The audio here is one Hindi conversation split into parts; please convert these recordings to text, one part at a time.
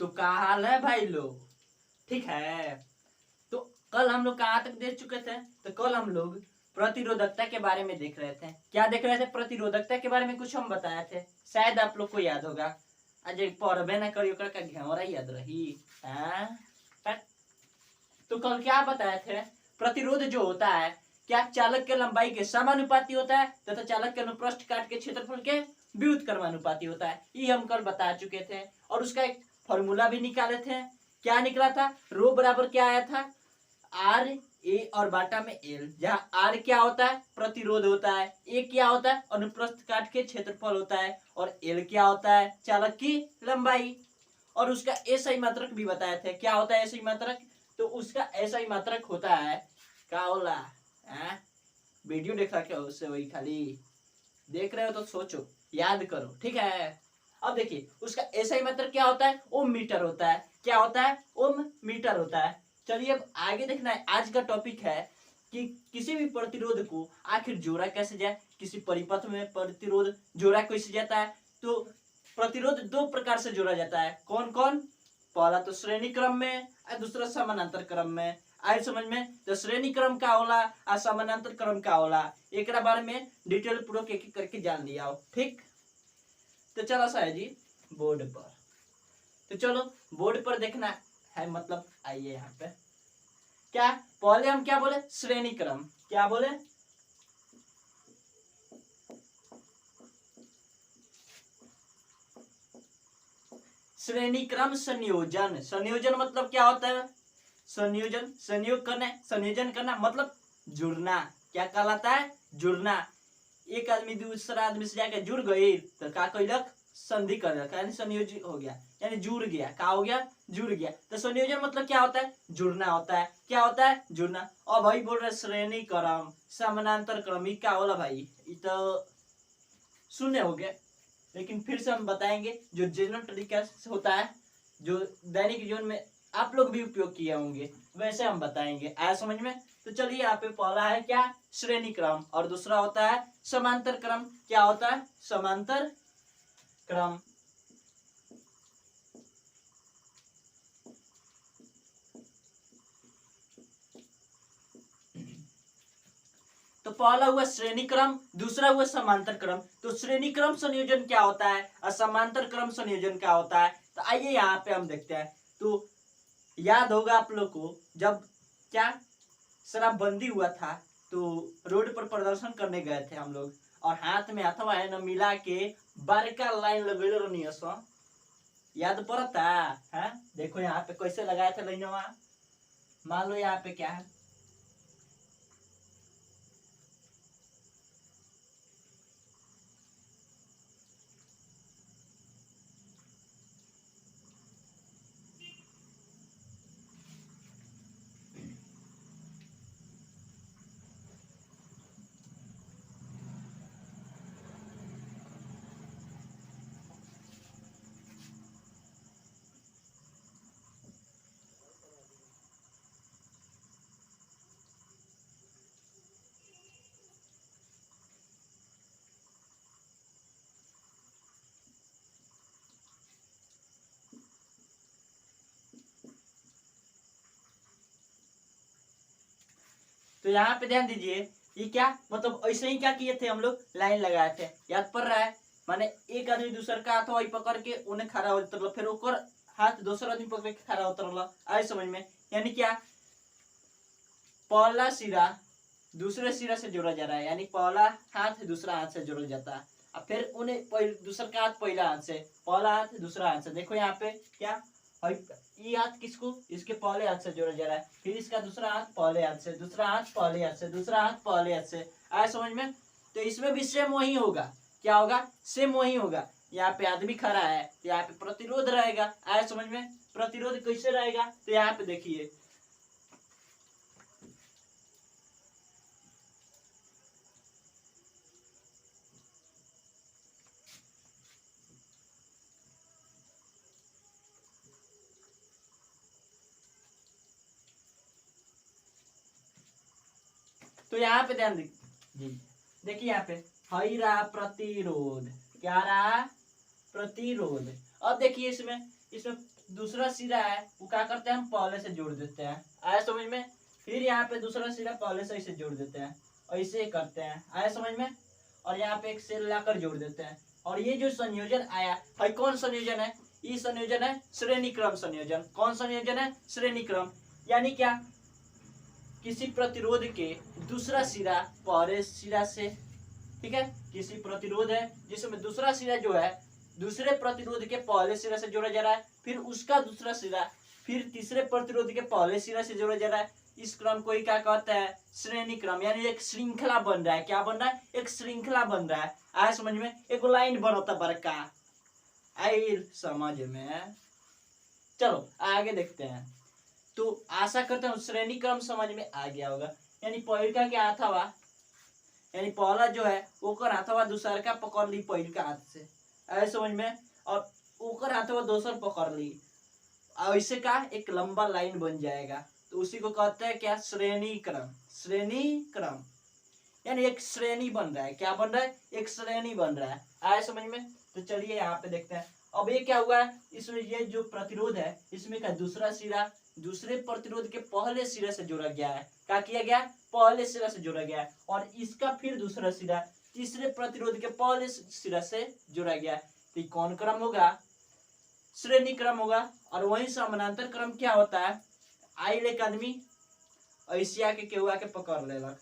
तो क्या हाल है भाई लोग, ठीक है। तो कल हम लोग कहाँ तक देख चुके थे? तो कल हम लोग प्रतिरोधकता के बारे में देख रहे थे। क्या देख रहे थे? प्रतिरोधकता के बारे में कुछ हम बताए थे, शायद आप लोग को याद होगा। आज पढ़बे ना करियो का घेवरा याद रही। हाँ? तो कल क्या बताए थे? प्रतिरोध जो होता है क्या चालक के लंबाई के समानुपाती होता है तथा चालक के अनुप्रस्थ काट के क्षेत्रफल के व्युत्क्रमानुपाती होता है। ये हम कल बता चुके थे और उसका एक फॉर्मूला भी निकाले थे। क्या निकला था? रो बराबर क्या आया था? आर ए और बाटा में एल, जहाँ आर क्या होता है? प्रतिरोध होता है, ए क्या होता है? अनुप्रस्थ काट के क्षेत्रफल होता है, और एल क्या होता है? चालक की लंबाई। और उसका ऐसा मात्रक भी बताए थे। क्या होता है ऐसा मात्रक? तो उसका ऐसा मात्रक होता है क्या होला? वीडियो देखा क्या उससे? वही खाली देख रहे हो तो सोचो, याद करो, ठीक है। अब देखिए उसका ऐसा मात्रक क्या होता है? ओम मीटर होता है। क्या होता है? ओम मीटर होता है। चलिए अब आगे देखना है। आज का टॉपिक है कि किसी भी प्रतिरोध को आखिर जोड़ा कैसे जाए, किसी परिपथ में प्रतिरोध जोड़ा कैसे जाता है। तो प्रतिरोध दो प्रकार से जोड़ा जाता है। कौन कौन? पहला तो श्रेणी क्रम में और दूसरा समानांतर क्रम में। आए समझ में? तो श्रेणी क्रम का होला और समानांतर क्रम का होला, एक बारे में डिटेल पूर्वक एक एक करके जान लिया हो, ठीक। तो चलो साया जी बोर्ड पर। तो चलो बोर्ड पर देखना है, मतलब आइए यहाँ पे। क्या पहले हम क्या बोले? श्रेणी क्रम। क्या बोले? श्रेणी क्रम संयोजन। संयोजन मतलब क्या होता है? संयोजन, संयोग करना, संयोजन करना मतलब जुड़ना। क्या कहलाता है? जुड़ना। एक आदमी दूसरा आदमी से जाकर जुड़ गई तो क्या कैलक? संधि कर रखा, यानी संयोजित हो गया, यानी जुड़ गया। क्या हो गया? जुड़ गया। तो संयोजन मतलब क्या होता है? जुड़ना होता है। क्या होता है? जुड़ना। और भाई बोल रहे श्रेणी क्रम समानांतर क्रम, क्या होला भाई? ये तो शून्य हो गया। लेकिन फिर से हम बताएंगे जो जनरल तरीका से होता है, जो दैनिक जीवन में आप लोग भी उपयोग किए होंगे, वैसे हम बताएंगे। आया समझ में? तो चलिए यहाँ पे पहला है क्या? श्रेणी क्रम, और दूसरा होता है समांतर क्रम। क्या होता है? समांतर क्रम। तो पहला हुआ श्रेणी क्रम, दूसरा हुआ समांतर क्रम। तो श्रेणी क्रम संयोजन क्या होता है और समांतर क्रम संयोजन क्या होता है? तो आइए यहाँ पे हम देखते हैं। तो याद होगा आप लोग को, जब क्या शराबबंदी हुआ था तो रोड पर प्रदर्शन करने गए थे हम लोग, और हाथ में अथवा है न मिला के बड़का लाइन लगे रही। याद पड़ता है? देखो यहाँ पे कैसे लगाए थे लाइनवा। मान लो यहाँ पे क्या है? तो यहाँ पे ध्यान दीजिए, ये क्या मतलब ऐसे ही क्या किए थे हम लोग? लाइन लगाए थे। याद पड़ रहा है? माने एक आदमी दूसर का हाथ वही पकड़ के उन्हें खड़ा उतरल, फिर ओकर हाथ दूसरा आदमी पकड़ के खड़ा उतरल। आए समझ में? यानी क्या? पहला सिरा दूसरे सिरा से जोड़ा जा रहा है, यानी पहला हाथ दूसरा हाथ से जोड़ा जाता है, और फिर उन्हें दूसरा का हाथ पहला हाथ से, पहला हाथ दूसरा हाथ से। देखो यहाँ पे क्या, ये हाथ किसको? इसके पहले हाथ से जोड़ा जा रहा है, फिर इसका दूसरा हाथ पहले हाथ से, दूसरा हाथ पहले हाथ से, दूसरा हाथ पहले हाथ से। आया समझ में? तो इसमें भी सेम वही होगा। क्या होगा? सेम वही होगा। यहाँ पे आदमी खड़ा है तो यहाँ पे प्रतिरोध रहेगा। आया समझ में? प्रतिरोध कैसे रहेगा? तो यहाँ पे देखिए, तो यहाँ पे ध्यान दीजिए। देखिए यहाँ पे हई रहा प्रतिरोध। क्या रहा? प्रतिरोध। अब देखिए इसमें इसमें दूसरा सिरा है वो क्या करते हैं, हम पहले से जोड़ देते हैं। आया समझ में। फिर यहाँ पे दूसरा सिरा पहले से इसे जोड़ देते हैं और इसे करते हैं। आया समझ में। और यहाँ पे एक सेल लाकर जोड़ देते हैं और ये जो संयोजन आया भाई कौन संयोजन है, ये संयोजन है श्रेणी क्रम संयोजन। कौन संयोजन है, श्रेणी क्रम। यानी क्या, किसी प्रतिरोध के दूसरा सिरा पहले सिरा से, ठीक है, किसी प्रतिरोध है जिसमें दूसरा सिरा जो है दूसरे प्रतिरोध के पहले सिरा से जोड़ा जा रहा है, फिर उसका दूसरा सिरा फिर तीसरे प्रतिरोध के पहले सिरा से जोड़ा जा रहा है। इस क्रम को ही क्या कहते हैं, श्रेणी क्रम। यानी एक श्रृंखला बन रहा है। क्या बन रहा है, एक श्रृंखला बन रहा है। आया समझ में। एक लाइन बनता बड़का, आई समझ में। चलो आगे देखते हैं। तो आशा करता हूँ श्रेणी क्रम समझ में आ गया होगा। यानी पहिलका के हाथवा, यानी पहला जो है ओकर हाथवा दूसर का पकड़ ली पहिलका हाथ से, ऐसे समझ में, और ओकर हाथवा दोसर पकड़ ली, ऐसे का एक लंबा लाइन बन जाएगा। तो उसी को कहते हैं क्या, श्रेणी क्रम। श्रेणी क्रम यानी एक श्रेणी बन रहा है। क्या बन रहा है, एक श्रेणी बन रहा है। आया समझ में। तो चलिए यहाँ पे देखते हैं अब ये क्या हुआ है। इसमें ये जो प्रतिरोध है इसमें का दूसरा सिरा दूसरे प्रतिरोध के पहले सिरे से जोड़ा गया है। क्या किया गया, पहले सिरा से जोड़ा गया है। और इसका फिर दूसरा सिरा तीसरे प्रतिरोध के पहले सिरा से जोड़ा गया है। तो कौन क्रम होगा, श्रेणी क्रम होगा। और वही समानांतर क्रम क्या होता है, आइल एक आदमी ऐसे आके केहू आके पकड़ लेलक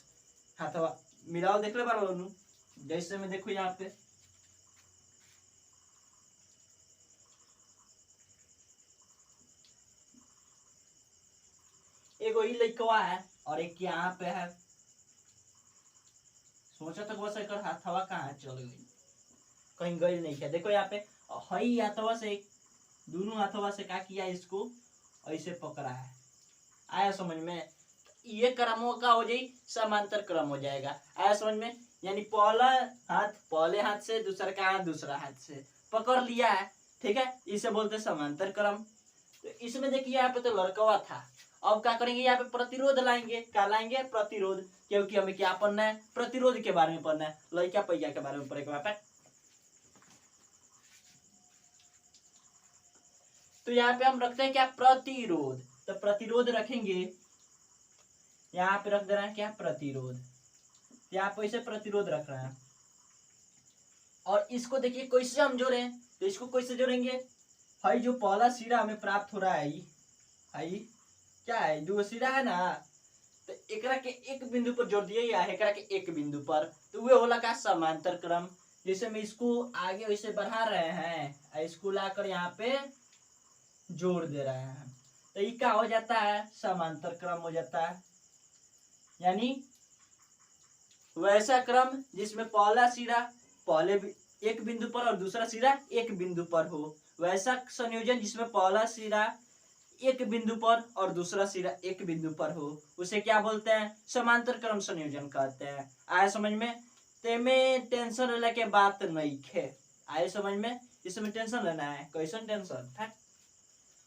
हाथवा, मिलाओ देख ले बार जैसे में देखो यहाँ पे एगो ई लइकवा है और एक यहाँ पे है। सोचा तो बस एक हाथवा कहाँ चल गई, कहीं गई नहीं क्या। देखो यहाँ पे हई हाथवा से दोनों हाथवा से क्या किया, इसको ऐसे पकड़ा है। आया समझ में। ये क्रमों का हो जाए समांतर क्रम हो जाएगा। आया समझ में। यानी पहला हाथ पहले हाथ से, दूसरा का हाथ दूसरा हाथ से पकड़ लिया है, ठीक है, इसे बोलते हैं समांतर क्रम। तो इसमें देखिए यहाँ पे तो लड़कवा था। अब क्या करेंगे, यहाँ पे प्रतिरोध लाएंगे। क्या लाएंगे, प्रतिरोध, क्योंकि हमें क्या पढ़ना है, प्रतिरोध के बारे में पढ़ना है, लड़का पहिया के बारे में पढ़ेगा। तो यहाँ पे हम रखते हैं क्या, प्रतिरोध। तो प्रतिरोध रखेंगे, यहाँ पे रख दे रहे हैं क्या, प्रतिरोध। यहाँ पे इसे प्रतिरोध रख रहे हैं। और इसको देखिए कैसे हम जोड़े, तो इसको कैसे जोड़ेंगे, भाई जो पहला सिरा हमें प्राप्त हो रहा है भाई क्या है, जो सिरा है ना, तो एकरा के एक बिंदु पर जोड़ दिए या एकरा के एक बिंदु पर, तो वे होला का समांतर क्रम। जैसे हम इसको आगे वैसे बढ़ा रहे हैं, इसको लाकर यहाँ पे जोड़ दे रहे हैं, तो ये क्या हो जाता है, समांतर क्रम हो जाता है। यानी वैसा क्रम जिसमें पहला सिरा पहले एक बिंदु पर और दूसरा सिरा एक बिंदु पर हो, वैसा संयोजन जिसमें पहला सिरा एक बिंदु पर और दूसरा सिरा एक बिंदु पर हो, उसे क्या बोलते हैं, समांतर क्रम संयोजन कहते हैं। आए समझ में। तेमे टेंशन लेने के बात नहीं है। आए समझ में। इसमें टेंशन लेना है, कैसन टेंशन है।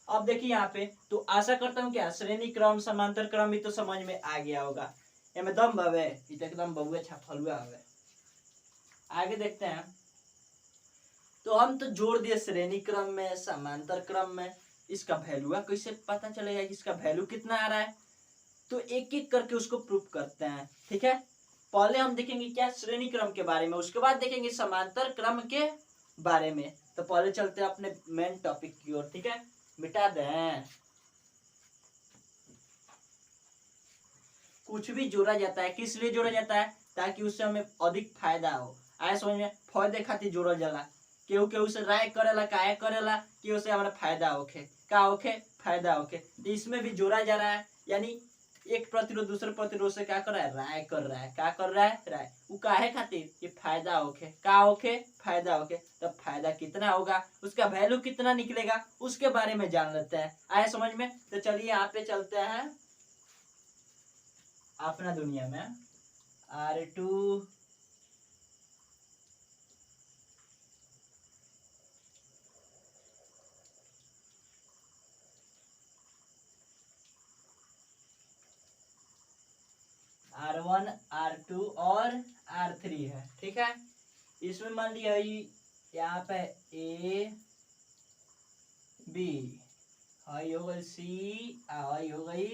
अब देखिए यहाँ पे, तो आशा करता हूँ क्या श्रेणी क्रम समांतर क्रम भी तो समझ में आ गया होगा। एमे दम बावे, एकदम बबुआ छाफलुआ हवे। आगे देखते हैं। तो हम तो जोड़ दिए श्रेणी क्रम में समांतर क्रम में, इसका वैल्यू कैसे पता चलेगा, इसका वैल्यू कितना आ रहा है। तो एक एक करके उसको प्रूफ करते हैं, ठीक है। पहले हम देखेंगे क्या, श्रेणी क्रम के बारे में, उसके बाद देखेंगे समांतर क्रम के बारे में। तो पहले चलते हैं अपने मेन टॉपिक की ओर, ठीक है। मिटा दें, कुछ भी जोड़ा जाता है किस लिए जोड़ा जाता है, ताकि उससे हमें अधिक फायदा हो। आए समझ में। फायदे खातिर जोड़ल जाला, केहू केहू से राय करेला, काहे करेला कि उससे हमारा फायदा होखे, का होखे, फायदा होखे। तो इसमें भी जोड़ा जा रहा है। यानी एक प्रतिरोध दूसरे प्रतिरोध से क्या कर रहा है, राय कर रहा है। क्या कर रहा है, राय। वो काहे खातिर, कि फायदा होखे, का होखे, फायदा होखे। तब फायदा कितना होगा, उसका वैल्यू कितना निकलेगा, उसके बारे में जान लेते हैं। आए समझ में। तो चलिए यहाँ पे चलते हैं अपना दुनिया में। R2 R1 R2 और R3 है, ठीक है। इसमें मान लिया यहाँ पे A बी, हई हो गई सी, हई हो गई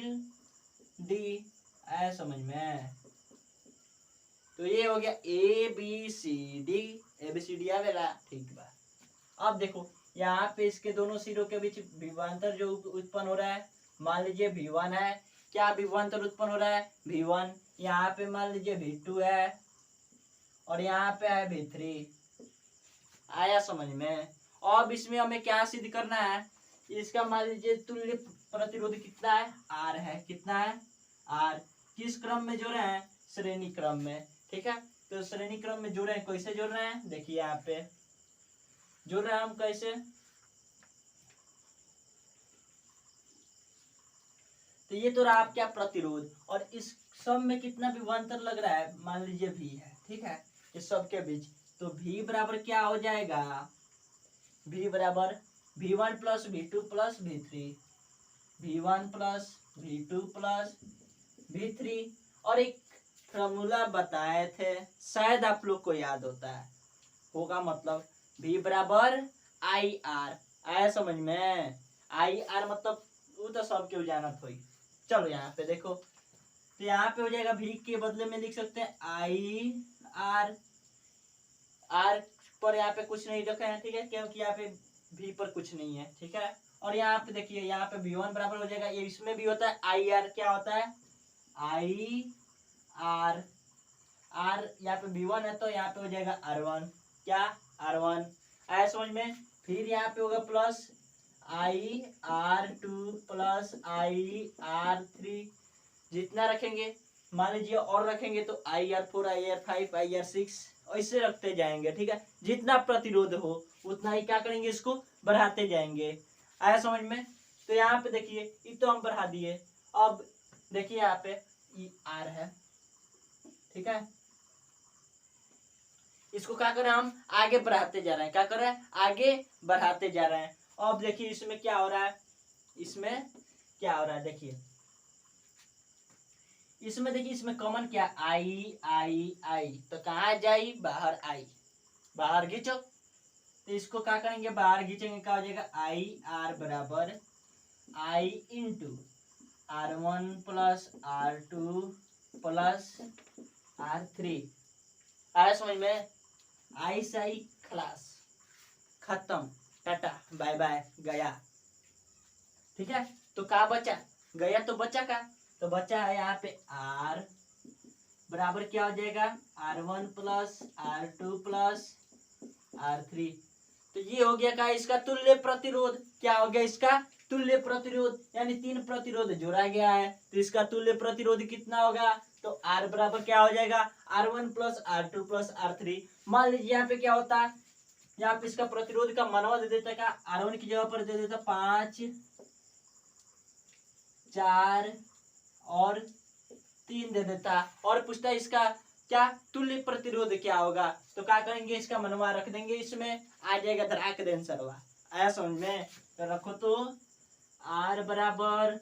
डी। आया समझ में? तो ये हो गया A B C D, A B C D आवेला, ठीक बा। अब देखो यहाँ पे इसके दोनों सिरों के बीच विभवांतर जो उत्पन्न हो रहा है, मान लीजिए V1 है, क्या विभवांतर उत्पन्न हो रहा है V1, यहाँ पे मान लीजिए V2 है और यहाँ पे है V3। आया समझ में? अब इसमें हमें क्या सिद्ध करना है, इसका मान लीजिए तुल्य प्रतिरोध कितना है, R है। कितना है? R। किस क्रम में जोड़ रहे हैं? श्रेणी क्रम में, ठीक है। तो श्रेणी क्रम में जोड़ रहे हैं, कैसे जोड़ रहे हैं देखिए यहाँ पे जोड़ रहे हैं हम कैसे। तो ये तो रहा आपका प्रतिरोध, और इस सब में कितना विभवांतर लग रहा है, मान लीजिए V है, ठीक है, इस सब के बीच। तो V बराबर क्या हो जाएगा, V बराबर V1 plus V2 plus V3, V1 plus V2 plus V3। और एक फॉर्मूला बताए थे, शायद आप लोग को याद होगा, मतलब V बराबर IR। आया समझ में? IR मतलब वो तो सबके जानत हुई। चलो यहाँ पे देखो, तो यहाँ पे हो जाएगा V के बदले में लिख सकते हैं IR। R पर यहाँ पे कुछ नहीं रखा है, ठीक है, क्योंकि यहाँ पे V पर कुछ नहीं है, ठीक है। और यहाँ पे देखिए, यहाँ पे V1 बराबर हो जाएगा, ये इसमें भी होता है IR। क्या होता है? IR। R यहाँ पे V1 है तो यहाँ पे हो जाएगा R1। क्या? R1। आया समझ में? फिर यहाँ पे होगा प्लस IR2 प्लस IR3। जितना रखेंगे, मान लीजिए और रखेंगे तो IR4 IR5 IR6 ऐसे रखते जाएंगे, ठीक है। जितना प्रतिरोध हो उतना ही क्या करेंगे, इसको बढ़ाते जाएंगे। आया समझ में? तो यहाँ पे देखिए, ये तो हम बढ़ा दिए। अब देखिए यहाँ पे R है, ठीक है, इसको क्या कर रहे हैं हम, आगे बढ़ाते जा रहे हैं। क्या कर रहे हैं? आगे बढ़ाते जा रहे हैं। अब देखिए इसमें क्या हो रहा है, इसमें क्या हो रहा है देखिए, इसमें देखिए, इसमें कॉमन क्या, आई आई आई, तो कहाँ जाई, बाहर आई, बाहर खींचो। तो इसको क्या करेंगे, बाहर खींचेंगे, क्या हो जाएगा, IR बराबर I into R1 plus R2 plus R3। आया समझ में? आई से आई खलास, खत्म, टाटा बाय बाय, गया, ठीक है। तो क्या बचा, गया तो बचा का, तो बचा है यहाँ पे R बराबर क्या हो जाएगा, R1 plus R2 plus R3। तो ये हो गया का इसका तुल्य प्रतिरोध। क्या हो गया इसका तुल्य प्रतिरोध, यानी तीन प्रतिरोध जोड़ा गया है, तो इसका तुल्य प्रतिरोध कितना होगा, तो R बराबर क्या हो जाएगा, R1 plus R2 plus R3। मान लीजिए यहाँ पे क्या होता है, यहाँ पे इसका प्रतिरोध का मानवा दे देता का, R1 की जगह पर दे देता 5 4 और 3 दे देता, और पूछता है इसका क्या तुल्य प्रतिरोध क्या होगा। तो क्या करेंगे, इसका मनवा रख देंगे, इसमें आ जाएगा धड़ाक देन सरवा। आया समझ में? तो रखो तो R बराबर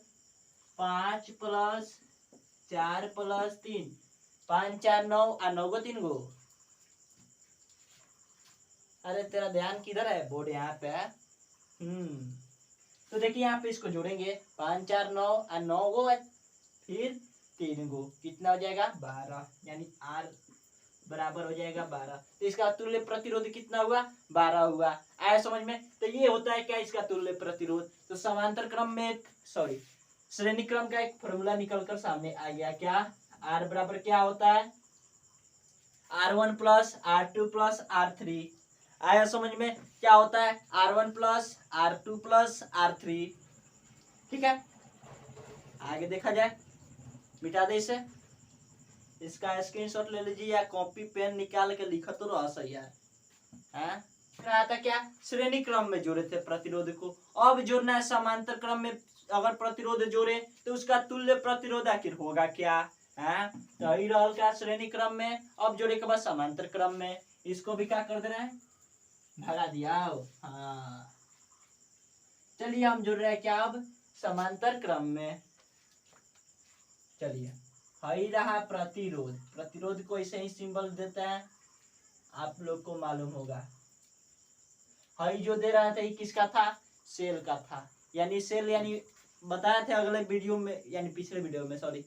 5 प्लस 4 प्लस 3, 5 4 9 और 9 को 3 गो। अरे तेरा ध्यान किधर है, बोर्ड यहाँ पे है। तो देखिए यहाँ पे इसको जोड़ेंगे, 5 4 9 और 9 गो फिर 3 गो, कितना हो जाएगा 12, यानी R बराबर हो जाएगा 12। तो इसका तुल्य प्रतिरोध कितना हुआ, 12 हुआ। आया समझ में? तो ये होता है क्या, इसका तुल्य प्रतिरोध। तो समांतर क्रम में श्रेणी क्रम का एक फॉर्मूला निकलकर सामने आ गया। क्या? R बराबर क्या होता है, R1 plus R2 plus R3। आया समझ में? क्या होता है, R1 plus R2 plus R3, ठीक है। आगे देखा जाए, मिटा दे इसे, इसका स्क्रीनशॉट ले लीजिए या कॉपी पेन निकाल के लिखा तो रहा सही यार। कहा था क्या, श्रेणी क्रम में जोड़े थे प्रतिरोध को, अब जोड़ना है समांतर क्रम में। अगर प्रतिरोध जोड़े तो उसका तुल्य प्रतिरोध आखिर होगा क्या है, तो ही रहल का श्रेणी क्रम में, अब जोड़े के बाद समांतर क्रम में। इसको भी क्या कर दे रहे हैं, भगा दिया। हाँ चलिए हम जोड़ रहे हैं क्या, अब समांतर क्रम में। चलिए हई रहा प्रतिरोध, प्रतिरोध को ऐसे ही सिंबल देता है, आप लोग को मालूम होगा। हई जो दे रहा था ये किसका था, सेल का था। यानी सेल यानी बताए थे अगले वीडियो में, यानी पिछले वीडियो में, सॉरी,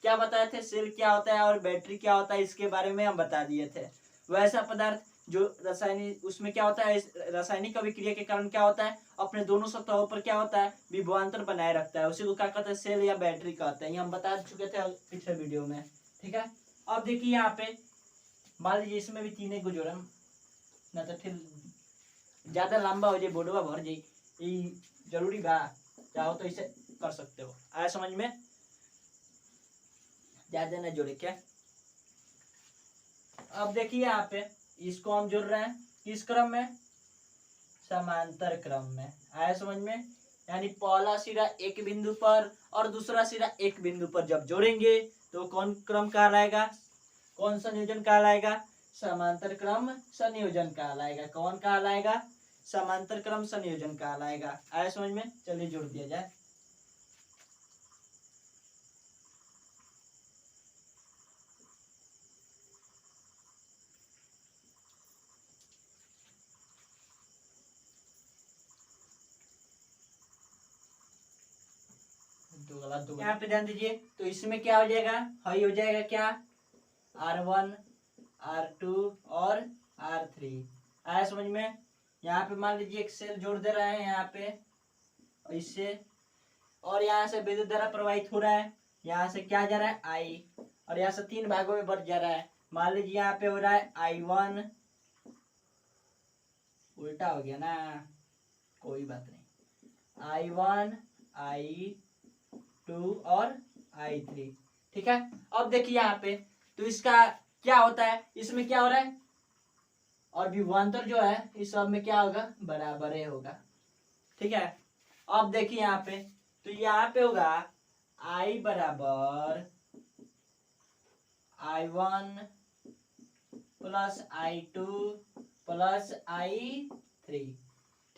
क्या बताए थे, सेल क्या होता है और बैटरी क्या होता है, इसके बारे में हम बता दिए थे। वैसा पदार्थ जो रासायनिक, उसमें क्या होता है, रासायनिक अभिक्रिया के कारण क्या होता है, अपने दोनों सतहों पर क्या होता है, विभवांतर बनाए रखता है, उसी को क्या कहते हैं, सेल या बैटरी कहते हैं। ये हम बता चुके थे पिछले वीडियो में, ठीक है। अब देखिए यहाँ पे मान लीजिए इसमें भी तीन को जोड़म ना, तो फिर ज्यादा लंबा हो जाए, बोर्डवा भर जाए, ये जरूरी बा, चाहो तो इसे कर सकते हो। आया समझ में, ज्यादा ना जोड़े क्या। अब देखिए यहाँ पे इसको हम जोड़ रहे हैं किस क्रम में, समांतर क्रम में। आया समझ में, यानी पहला सिरा एक बिंदु पर और दूसरा सिरा एक बिंदु पर जब जोड़ेंगे तो कौन क्रम कहलाएगा, कौन संयोजन कहलाएगा, समांतर क्रम संयोजन कहलाएगा। कौन कहलाएगा, समांतर क्रम संयोजन कहलाएगा। आया समझ में, चलिए जोड़ दिया जाए। यहाँ पे ध्यान दीजिए, तो इसमें क्या हो जाएगा, हाई हो जाएगा क्या, R1 R2 और R3। आया समझ में। यहाँ पे मान लीजिए एक सेल जोड़ दे रहे हैं यहाँ पे इससे, और यहाँ से विद्युत धारा प्रवाहित हो रहा है, यहाँ से क्या जा रहा है, I, और यहाँ से तीन भागों में बढ़ जा रहा है। मान लीजिए यहाँ पे हो रहा है I1, उल्टा हो गया ना, कोई बात नहीं, I1 I2 और I3, ठीक है। अब देखिए यहाँ पे, तो इसका क्या होता है, इसमें क्या हो रहा है, और विभवांतर जो है इस सब में क्या होगा, बराबर ही होगा, ठीक है। अब देखिए यहाँ पे, तो यहाँ पे होगा I बराबर I1 plus I2 plus I3,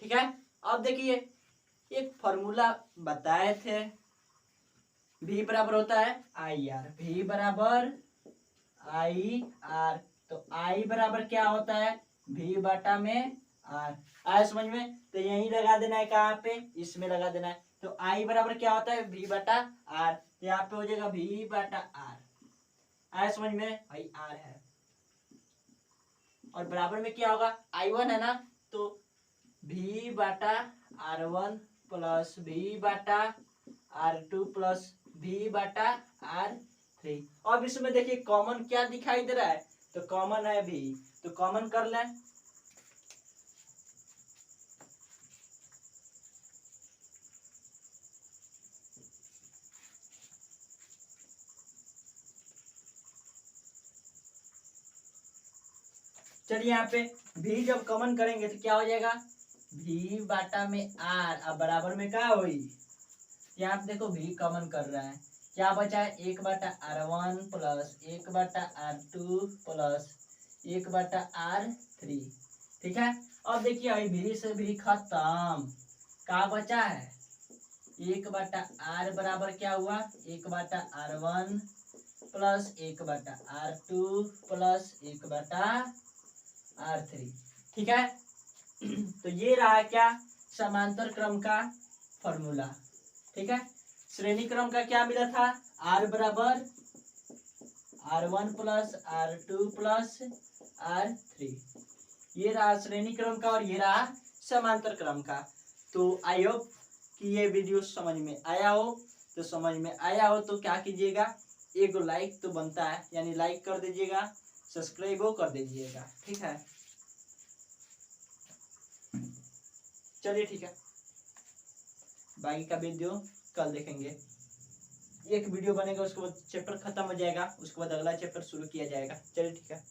ठीक है। अब देखिए एक फॉर्मूला बताए थे, V बराबर होता है IR, V बराबर IR, तो I बराबर क्या होता है, V बटा में R। आया समझ में, तो यही लगा देना है, कहाँ पे, इसमें लगा देना है। तो I बराबर क्या होता है, V बटा R, तो यहाँ पे हो जाएगा V बटा R। आया समझ में, भाई R है, और बराबर में क्या होगा, I1 है ना, तो V बटा R1 प्लस V बटा R2 प्लस V बटा R3। अब इसमें देखिए कॉमन क्या दिखाई दे रहा है, तो कॉमन है V, तो कॉमन कर लें। चलिए यहाँ पे V जब कॉमन करेंगे तो क्या हो जाएगा, V बटा में R, अब बराबर में क्या हुई, यहाँ पे देखो V कॉमन कर रहा है, क्या बचा है, एक बटा R1 प्लस एक बटा R2 प्लस एक बटा R3, ठीक है। अब देखिए V से भी खत्म, क्या बचा है, एक बटा R बराबर क्या हुआ, एक बटा R1 प्लस एक बटा R2 प्लस एक बटा R3, ठीक है। तो ये रहा क्या, समांतर क्रम का फॉर्मूला, ठीक है। श्रेणी क्रम का क्या मिला था, R बराबर R1 plus R2 plus R3, ये रहा श्रेणी क्रम का, और ये रहा समांतर क्रम का। तो आई होप कि ये वीडियो समझ में आया हो, तो समझ में आया हो तो क्या कीजिएगा, एक लाइक तो बनता है, यानी लाइक कर दीजिएगा, सब्सक्राइब कर दीजिएगा, ठीक है। चलिए ठीक है, बाकी का वीडियो कल देखेंगे। एक वीडियो बनेगा, उसके बाद चैप्टर खत्म हो जाएगा, उसके बाद अगला चैप्टर शुरू किया जाएगा। चलिए ठीक है।